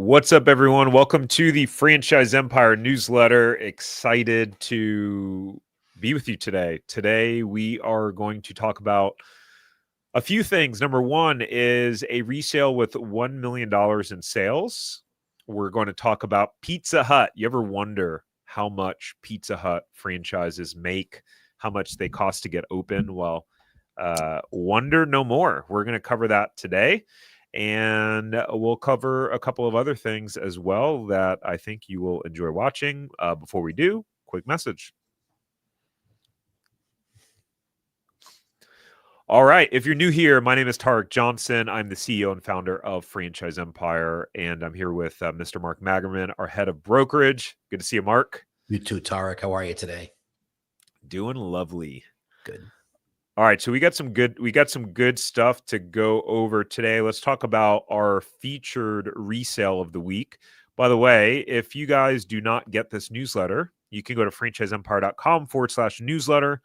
What's up, everyone? Welcome to the Franchise Empire newsletter. Excited to be with you today. Today, we are going to talk about a few things. Number one is a resale with $1 million in sales. We're going to talk about Pizza Hut. You ever wonder how much Pizza Hut franchises make, how much they cost to get open? Well, wonder no more. We're going to cover that today. And we'll cover a couple of other things as well that I think you will enjoy watching. Before we do, quick message. All right. If you're new here, my name is Tarek Johnson. I'm the CEO and founder of Franchise Empire, and I'm here with Mr. Mark Magerman, our head of brokerage. Good to see you, Mark. You too, Tarek. How are you today? Doing lovely. Good. All right, so we got some good stuff to go over today. Let's talk about our featured resale of the week. By the way, if you guys do not get this newsletter, you can go to franchiseempire.com/newsletter.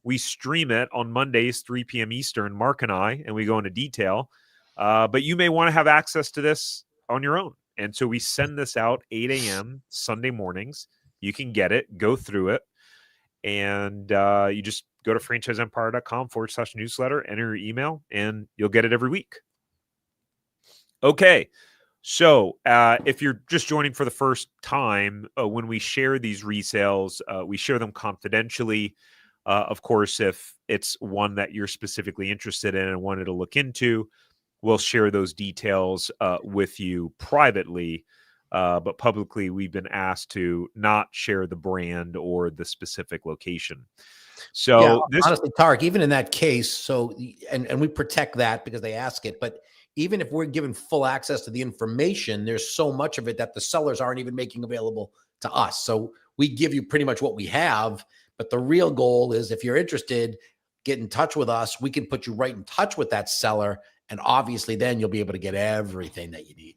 We stream it on Mondays, 3 p.m. Eastern, Mark and I, and we go into detail. But you may want to have access to this on your own. And so we send this out 8 a.m. Sunday mornings. You can get it, go through it, and you just go to franchiseempire.com/newsletter, enter your email, and you'll get it every week. Okay. So if you're just joining for the first time, when we share these resales, we share them confidentially. Of course, if it's one that you're specifically interested in and wanted to look into, we'll share those details with you privately. But publicly, we've been asked to not share the brand or the specific location. So yeah, honestly, Tarek, even in that case, and we protect that because they ask it, but even if we're given full access to the information, there's so much of it that the sellers aren't even making available to us. So we give you pretty much what we have, but the real goal is if you're interested, get in touch with us. We can put you right in touch with that seller. And obviously then you'll be able to get everything that you need.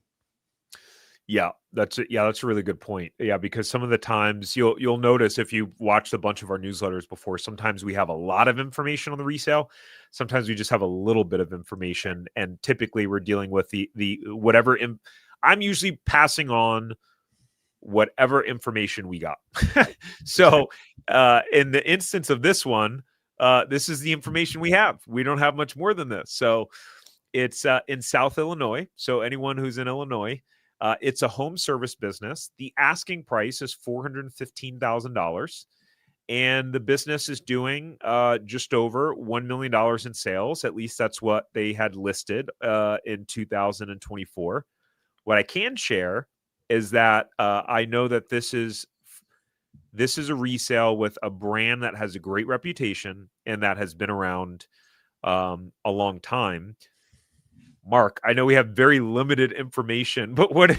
Yeah, that's a really good point. Yeah, because some of the times you'll notice if you watched a bunch of our newsletters before, sometimes we have a lot of information on the resale. Sometimes we just have a little bit of information, and typically we're dealing with the whatever. I'm usually passing on whatever information we got. So in the instance of this one, this is the information we have. We don't have much more than this. So it's in South Illinois. So anyone who's in Illinois. It's a home service business. The asking price is $415,000, and the business is doing just over $1 million in sales. At least that's what they had listed in 2024. What I can share is that I know that this is a resale with a brand that has a great reputation and that has been around a long time. Mark, I know we have very limited information, but what are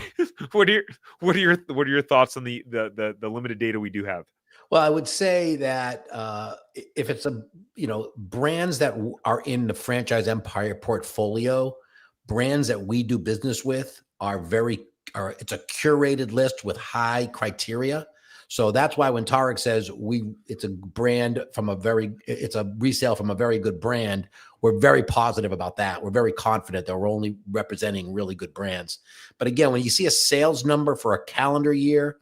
your thoughts on the limited data we do have? Well, I would say that if it's brands that are in the Franchise Empire portfolio, brands that we do business with it's a curated list with high criteria. So that's why when Tarek says it's a resale from a very good brand, we're very positive about that. We're very confident that we're only representing really good brands. But again, when you see a sales number for a calendar year,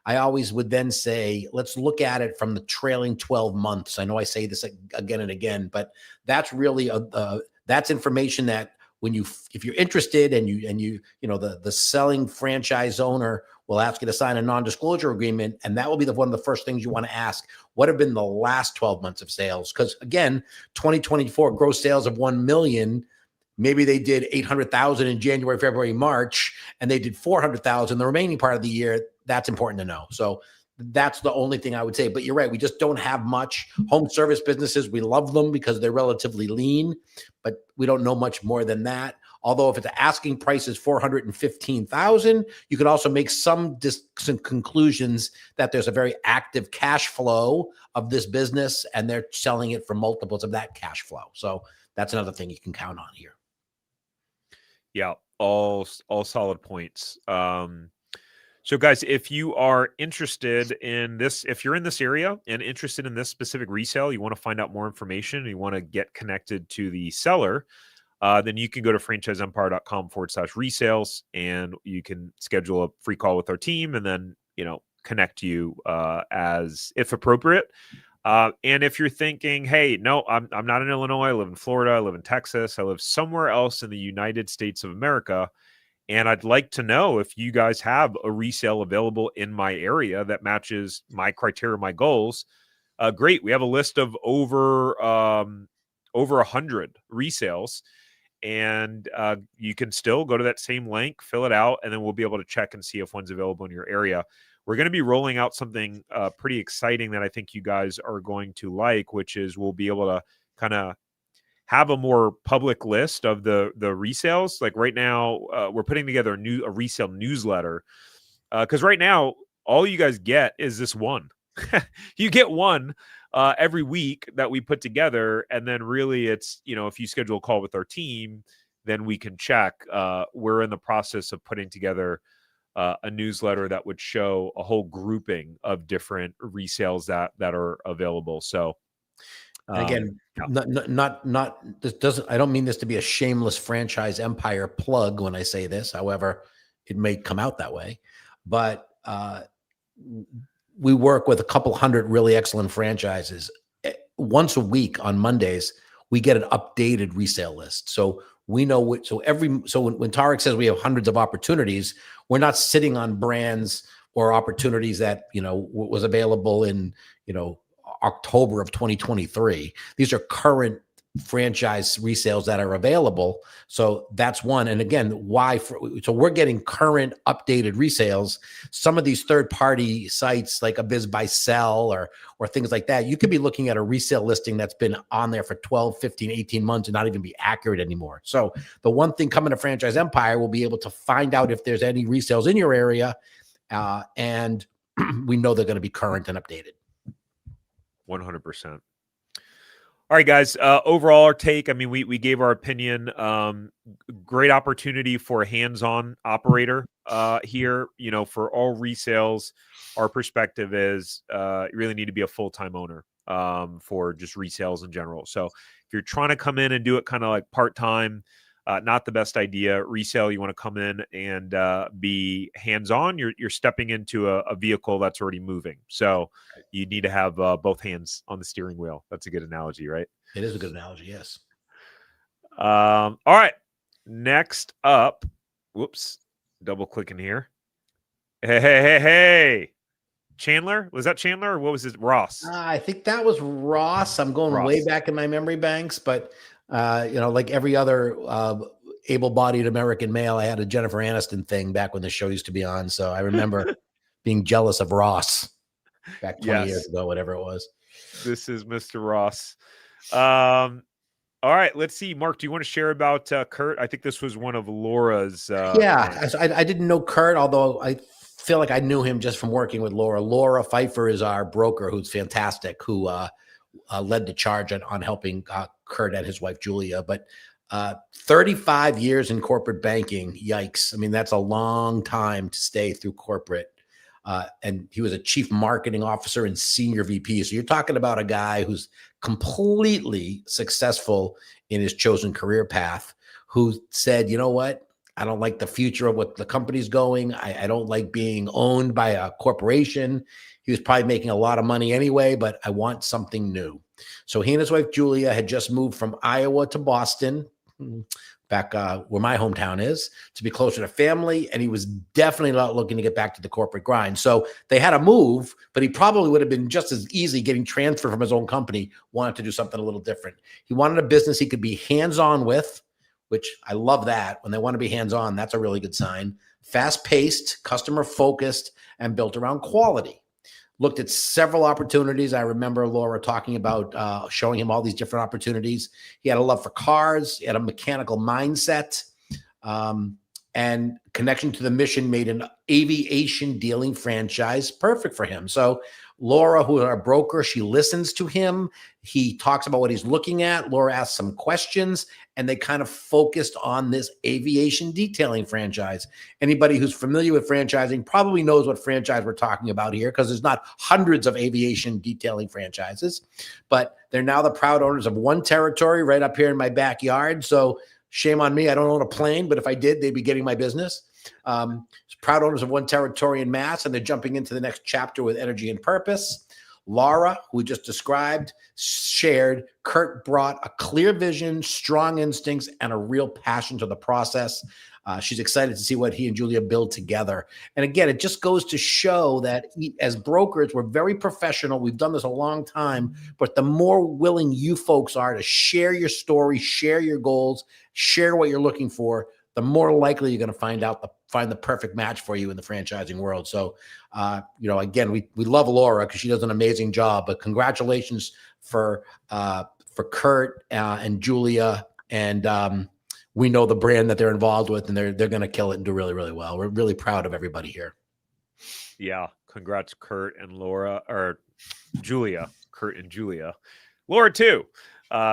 I always would then say, let's look at it from the trailing 12 months. I know I say this again and again, but that's really that's information that if you're interested and the selling franchise owner will ask you to sign a non-disclosure agreement, and that will be one of the first things you want to ask. What have been the last 12 months of sales? Because again, 2024 gross sales of 1 million. Maybe they did 800,000 in January, February, March, and they did 400,000 the remaining part of the year. That's important to know. So that's the only thing I would say. But you're right. We just don't have much. Home service businesses, we love them because they're relatively lean, but we don't know much more than that. Although if it's asking price is $415,000, you could also make some conclusions that there's a very active cash flow of this business and they're selling it for multiples of that cash flow. So that's another thing you can count on here. Yeah, all solid points. So guys, if you are interested in this, if you're in this area and interested in this specific resale, you want to find out more information, you want to get connected to the seller, then you can go to franchiseempire.com/resales, and you can schedule a free call with our team, and then, connect you as if appropriate. And if you're thinking, hey, no, I'm not in Illinois, I live in Florida, I live in Texas, I live somewhere else in the United States of America, and I'd like to know if you guys have a resale available in my area that matches my criteria, my goals. Great. We have a list of over 100 resales, and you can still go to that same link, fill it out, and then we'll be able to check and see if one's available in your area. We're going to be rolling out something pretty exciting that I think you guys are going to like, which is we'll be able to kind of have a more public list of the resales. Like right now, we're putting together a resale newsletter, because right now all you guys get is this one. You get one every week that we put together, and then really it's, if you schedule a call with our team, then we can check. We're in the process of putting together a newsletter that would show a whole grouping of different resales that are available. So Again, yeah. not this doesn't, I don't mean this to be a shameless Franchise Empire plug when I say this. However, it may come out that way, but we work with a couple hundred really excellent franchises. Once a week on Mondays, we get an updated resale list. So we know what, so when Tarek says we have hundreds of opportunities, we're not sitting on brands or opportunities that, was available in, October of 2023. These are current franchise resales that are available. So that's one. And again, so we're getting current updated resales. Some of these third-party sites like a Biz by Sell or things like that, you could be looking at a resale listing that's been on there for 12, 15, 18 months and not even be accurate anymore. So the one thing coming to Franchise Empire, we'll be able to find out if there's any resales in your area. And we know they're going to be current and updated. 100%. All right, guys. Overall, our take, I mean, we gave our opinion. Great opportunity for a hands-on operator here. For all resales, our perspective is you really need to be a full-time owner for just resales in general. So if you're trying to come in and do it kind of like part-time, not the best idea. Resale, you want to come in and be hands-on. You're stepping into a vehicle that's already moving. So you need to have both hands on the steering wheel. That's a good analogy, right? It is a good analogy, yes. All right. Next up, whoops, double clicking here. Hey. Chandler? Was that Chandler or what was it? Ross? I think that was Ross. I'm going way back in my memory banks, but like every other able-bodied American male, I had a Jennifer Aniston thing back when the show used to be on. So I remember being jealous of Ross back 20 years ago, whatever it was. This is Mr. Ross. All right, let's see. Mark, do you want to share about Kurt? I think this was one of Laura's. I didn't know Kurt, although I feel like I knew him just from working with Laura. Laura Pfeiffer is our broker, who's fantastic, who led the charge on helping Kurt and his wife, Julia. But 35 years in corporate banking, yikes. I mean, that's a long time to stay through corporate. And he was a chief marketing officer and senior VP. So you're talking about a guy who's completely successful in his chosen career path, who said, you know what? I don't like the future of what the company's going. I don't like being owned by a corporation. He was probably making a lot of money anyway, but I want something new. So he and his wife, Julia, had just moved from Iowa to Boston, back where my hometown is, to be closer to family. And he was definitely not looking to get back to the corporate grind. So they had to move, but he probably would have been just as easy getting transferred from his own company, wanted to do something a little different. He wanted a business he could be hands-on with, which I love that. When they want to be hands-on, that's a really good sign. Fast-paced, customer-focused, and built around quality. Looked at several opportunities. I remember Laura talking about showing him all these different opportunities. He had a love for cars. He had a mechanical mindset. And connection to the mission made an aviation dealing franchise perfect for him. So Laura, who is our broker, she listens to him. He talks about what he's looking at. Laura asks some questions, and they kind of focused on this aviation detailing franchise. Anybody who's familiar with franchising probably knows what franchise we're talking about here, because there's not hundreds of aviation detailing franchises, but they're now the proud owners of one territory right up here in my backyard. So Shame on me. I don't own a plane, but if I did, they'd be getting my business. Proud owners of one territory in Mass, and they're jumping into the next chapter with energy and purpose. Laura, who we just described, shared. Kurt brought a clear vision, strong instincts, and a real passion to the process. She's excited to see what he and Julia build together. And again, it just goes to show that as brokers, we're very professional. We've done this a long time, but the more willing you folks are to share your story, share your goals, share what you're looking for, the more likely you're going to find the perfect match for you in the franchising world. So, again, we love Laura because she does an amazing job. But congratulations for Kurt and Julia, and we know the brand that they're involved with, and they're going to kill it and do really, really well. We're really proud of everybody here. Yeah, congrats, Kurt and Laura, or Julia, Kurt and Julia, Laura too.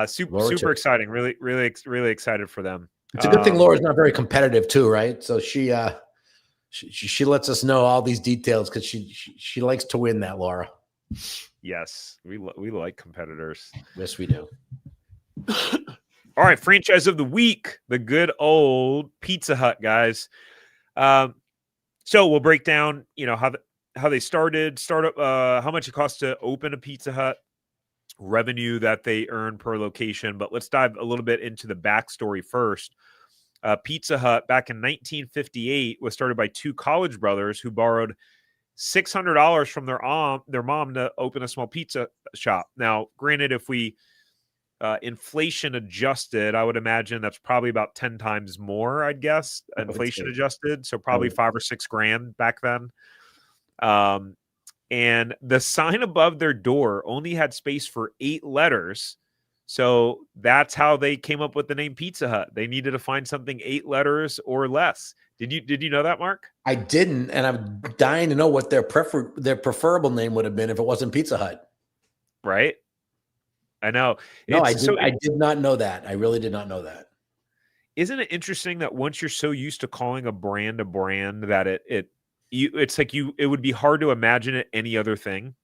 Super exciting. Really, really, really excited for them. It's a good thing Laura's not very competitive too, right? So she lets us know all these details because she likes to win. That Laura. Yes, we like competitors. Yes, we do. All right, franchise of the week, the good old Pizza Hut, guys. So we'll break down, how they started, how much it costs to open a Pizza Hut, revenue that they earn per location. But let's dive a little bit into the backstory first. Pizza Hut back in 1958 was started by two college brothers who borrowed $600 from their mom to open a small pizza shop. Now, granted, if we inflation adjusted, I would imagine that's probably about 10 times more, I'd guess, inflation adjusted. So probably $5,000 or $6,000 back then. And the sign above their door only had space for 8 letters. So that's how they came up with the name Pizza Hut. They needed to find something 8 letters or less. Did you know that, Mark? I didn't, and I'm dying to know what their preferable name would have been if it wasn't Pizza Hut. Right? I know. No, I did not know that. I really did not know that. Isn't it interesting that once you're so used to calling a brand that it's like it would be hard to imagine it any other thing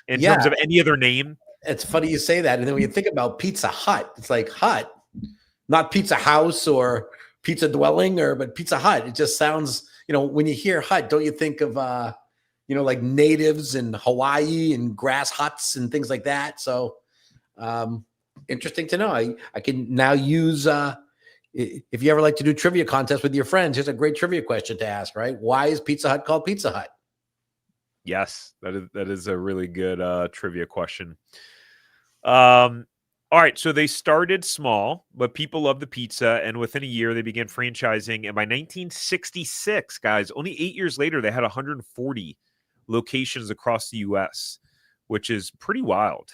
in terms of any other name. It's funny you say that. And then when you think about Pizza Hut, it's like Hut, not Pizza House or Pizza Dwelling, but Pizza Hut. It just sounds, when you hear Hut, don't you think of, like natives in Hawaii and grass huts and things like that. So interesting to know. I can now use, if you ever like to do trivia contests with your friends, here's a great trivia question to ask, right? Why is Pizza Hut called Pizza Hut? Yes, that is a really good trivia question. All right, so they started small, but people love the pizza, and within a year they began franchising. And by 1966, guys, only 8 years later, they had 140 locations across the U.S., which is pretty wild.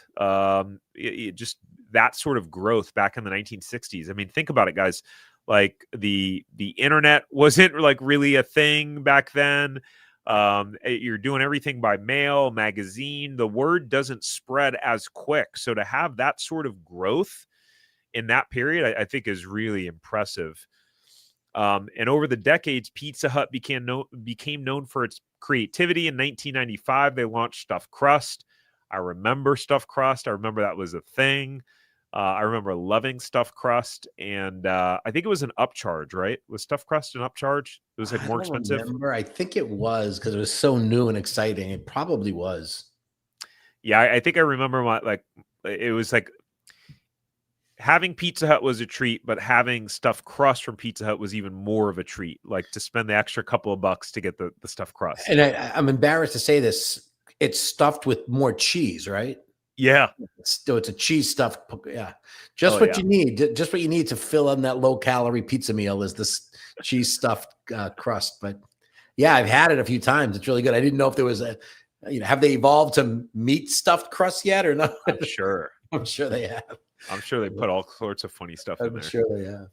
Just that sort of growth back in the 1960s. I mean, think about it, guys. Like the internet wasn't like really a thing back then. You're doing everything by mail, magazine. The word doesn't spread as quick. So to have that sort of growth in that period, I think is really impressive. And over the decades, Pizza Hut became known for its creativity. In 1995, they launched stuffed crust. I remember stuffed crust. I remember that was a thing. I remember loving stuffed crust, and I think it was an upcharge, right? Was stuffed crust an upcharge? It was like more expensive. I think it was because it was so new and exciting. It probably was. Yeah, I think I remember it was like having Pizza Hut was a treat, but having stuffed crust from Pizza Hut was even more of a treat. Like to spend the extra couple of bucks to get the stuffed crust. And I'm embarrassed to say this. It's stuffed with more cheese, right? Yeah. It's a cheese stuffed. Yeah. Just what you need. Just what you need to fill in that low calorie pizza meal is this cheese stuffed crust. But yeah, I've had it a few times. It's really good. I didn't know if there was have they evolved to meat stuffed crust yet or not? I'm sure. I'm sure they have. I'm sure they put all sorts of funny stuff in there. I'm sure they have.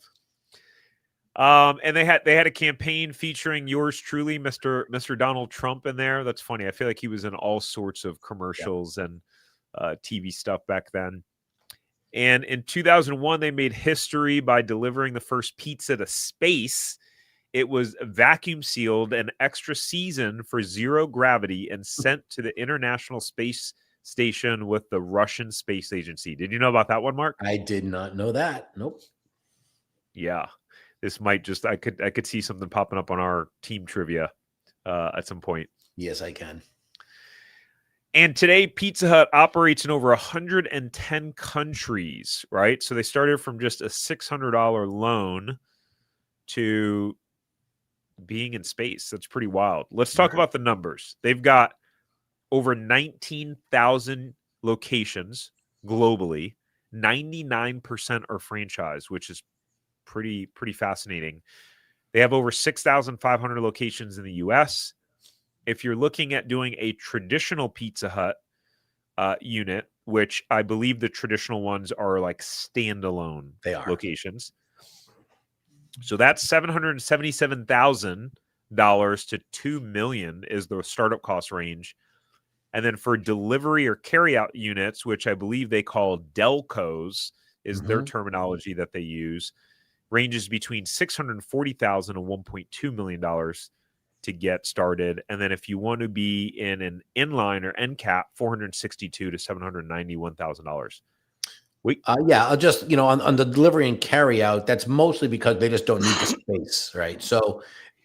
And they had a campaign featuring yours truly, Mr. Donald Trump, in there. That's funny. I feel like he was in all sorts of commercials and TV stuff back then. And in 2001, they made history by delivering the first pizza to space. It was vacuum sealed and extra seasoned for zero gravity and sent to the International Space Station with the Russian Space Agency. Did you know about that one, Mark? I did not know that. Nope. Yeah. This might just I could see something popping up on our team trivia at some point. Yes, I can. And today, Pizza Hut operates in over 110 countries, right? So they started from just a $600 loan to being in space. That's pretty wild. Let's talk about the numbers. They've got over 19,000 locations globally. 99% are franchise, which is pretty fascinating. They have over 6,500 locations in the US. If you're looking at doing a traditional Pizza Hut unit, which I believe the traditional ones are like standalone They are. locations. So that's $777,000 to $2 million is the startup cost range. And then for delivery or carryout units, which I believe they call Delcos, is their terminology that they use, ranges between $640,000 and $1.2 million to get started. And then if you want to be in an inline or end cap, $462,000 to $791,000. Yeah, I'll just, on the delivery and carry out, that's mostly because they just don't need the space, right? So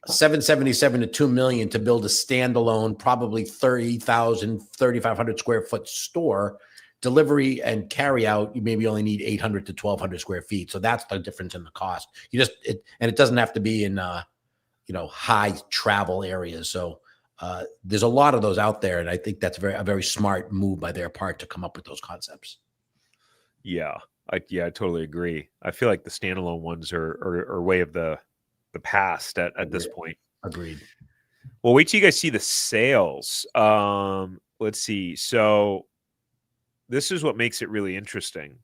777 to 2 million to build a standalone, probably 30,000, 3,500 square foot store. Delivery and carry out, you maybe only need 800 to 1,200 square feet. So that's the difference in the cost. And it doesn't have to be in, high travel areas. So there's a lot of those out there. And I think that's a very smart move by their part to come up with those concepts. Yeah, I totally agree. I feel like the standalone ones are way of the past at this point. Agreed. Well, wait till you guys see the sales. Let's see. So this is what makes it really interesting.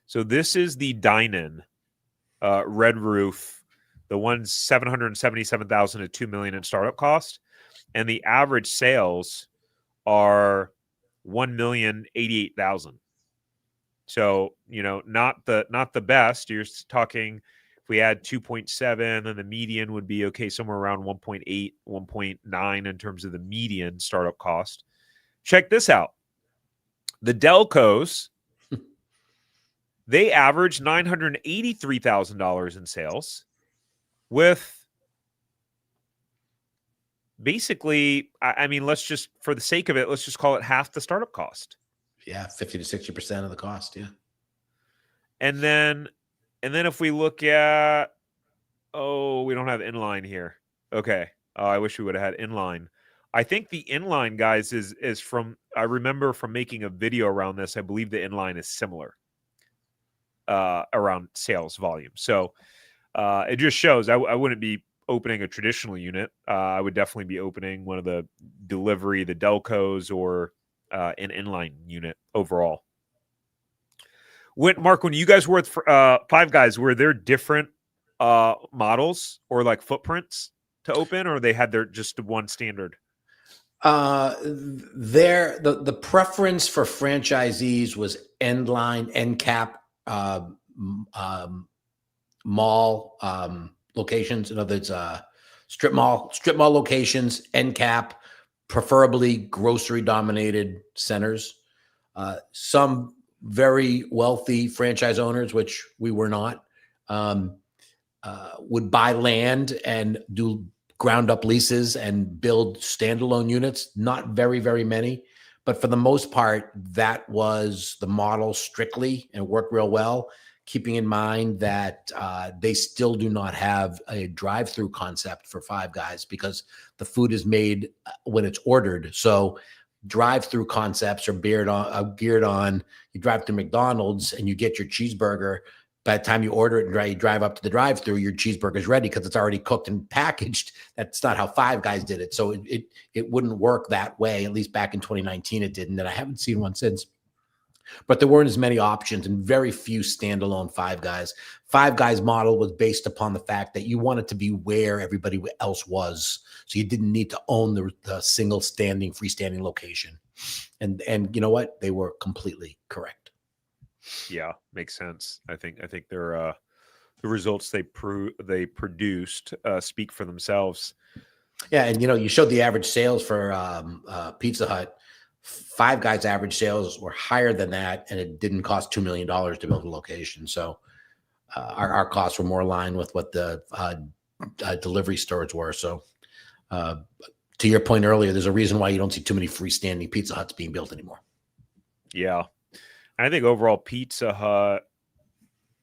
So this is the dine-in red roof, the one's 777,000 to 2 million in startup cost, and the average sales are 1,088,000. So, not the best. You're talking if we add 2.7, and the median would be somewhere around 1.8, 1.9 in terms of the median startup cost. Check this out. The Delcos, they average $983,000 in sales with basically, I mean, let's just, for the sake of it, let's just call it half the startup cost. Yeah, 50 to 60% of the cost. Yeah. And then if we look at, we don't have inline here. Okay. I wish we would have had inline. I think the inline, guys, is from, I remember from making a video around this, I believe the inline is similar around sales volume. So it just shows I wouldn't be opening a traditional unit. I would definitely be opening one of the delivery, the Delcos, or an inline unit overall. Mark, when you guys were with Five Guys, were there different models or like footprints to open, or they had their just one standard? The preference for franchisees was end line, end cap, mall locations. In other words, strip mall locations, end cap, preferably grocery dominated centers. Some very wealthy franchise owners, which we were not, would buy land and do ground up leases and build standalone units. Not very, very many, but for the most part, that was the model strictly, and worked real well. Keeping in mind that they still do not have a drive-through concept for Five Guys because the food is made when it's ordered. So drive-through concepts are geared on you drive to McDonald's and you get your cheeseburger. By the time you order it and you drive up to the drive-through, your cheeseburger is ready because it's already cooked and packaged. That's not how Five Guys did it. So it wouldn't work that way. At least back in 2019, it didn't. And I haven't seen one since. But there weren't as many options and very few standalone Five Guys. Five Guys model was based upon the fact that you wanted to be where everybody else was. So you didn't need to own the single freestanding location. And you know what? They were completely correct. Yeah, makes sense. I think they're the results they produced speak for themselves. Yeah, and you showed the average sales for Pizza Hut. Five Guys average sales were higher than that, and it didn't cost $2 million to build a location. So our costs were more aligned with what the delivery stores were. So to your point earlier, there's a reason why you don't see too many freestanding Pizza Huts being built anymore. Yeah. And I think overall Pizza Hut,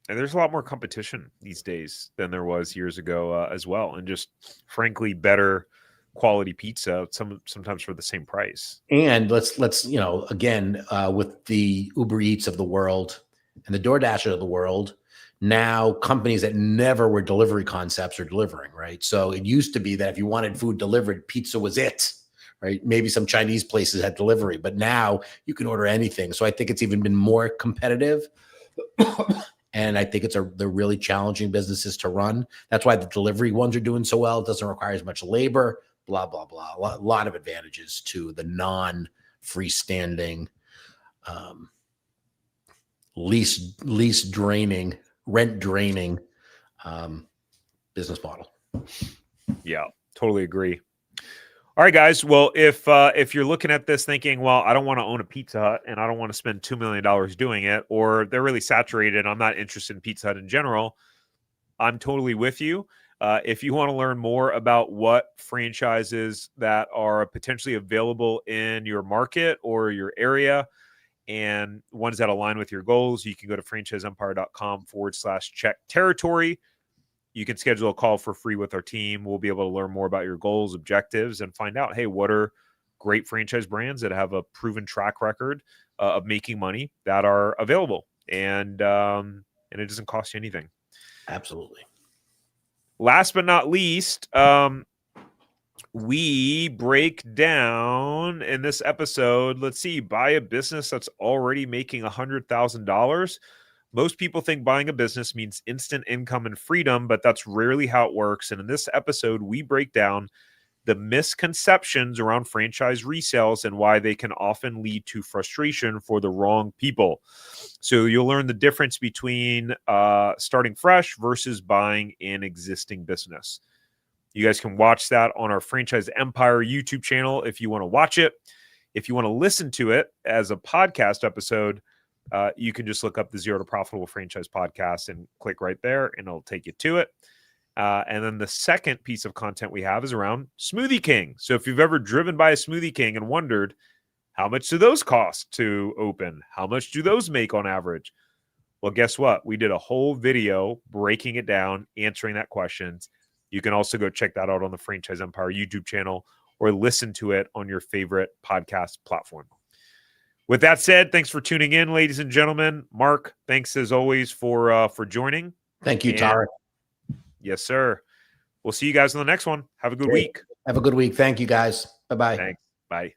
and there's a lot more competition these days than there was years ago as well. And just frankly, better quality pizza, sometimes for the same price. And let's again, with the Uber Eats of the world and the DoorDash of the world, now companies that never were delivery concepts are delivering, right? So it used to be that if you wanted food delivered, pizza was it, right? Maybe some Chinese places had delivery, but now you can order anything. So I think it's even been more competitive. And I think they're really challenging businesses to run. That's why the delivery ones are doing so well. It doesn't require as much labor, blah, blah, blah. A lot of advantages to the non-freestanding, lease draining, rent draining business model. Yeah, totally agree. All right, guys. Well, if you're looking at this thinking, well, I don't want to own a Pizza Hut and I don't want to spend $2 million doing it, or they're really saturated, I'm not interested in Pizza Hut in general, I'm totally with you. If you want to learn more about what franchises that are potentially available in your market or your area and ones that align with your goals, you can go to franchiseempire.com/check territory. You can schedule a call for free with our team. We'll be able to learn more about your goals, objectives, and find out, hey, what are great franchise brands that have a proven track record of making money that are available, and it doesn't cost you anything. Absolutely. Last but not least, we break down in this episode, let's see, buy a business that's already making $100,000. Most people think buying a business means instant income and freedom, but that's rarely how it works. And in this episode, we break down the misconceptions around franchise resales and why they can often lead to frustration for the wrong people. So you'll learn the difference between starting fresh versus buying an existing business. You guys can watch that on our Franchise Empire YouTube channel if you want to watch it. If you want to listen to it as a podcast episode, you can just look up the Zero to Profitable Franchise podcast and click right there, and it'll take you to it. And then the second piece of content we have is around Smoothie King. So if you've ever driven by a Smoothie King and wondered, how much do those cost to open? How much do those make on average? Well, guess what? We did a whole video breaking it down, answering that questions. You can also go check that out on the Franchise Empire YouTube channel or listen to it on your favorite podcast platform. With that said, thanks for tuning in, ladies and gentlemen. Mark, thanks as always for joining. Thank you, Tarek. Yes, sir. We'll see you guys on the next one. Have a good week. Have a good week. Thank you, guys. Bye-bye. Thanks. Bye.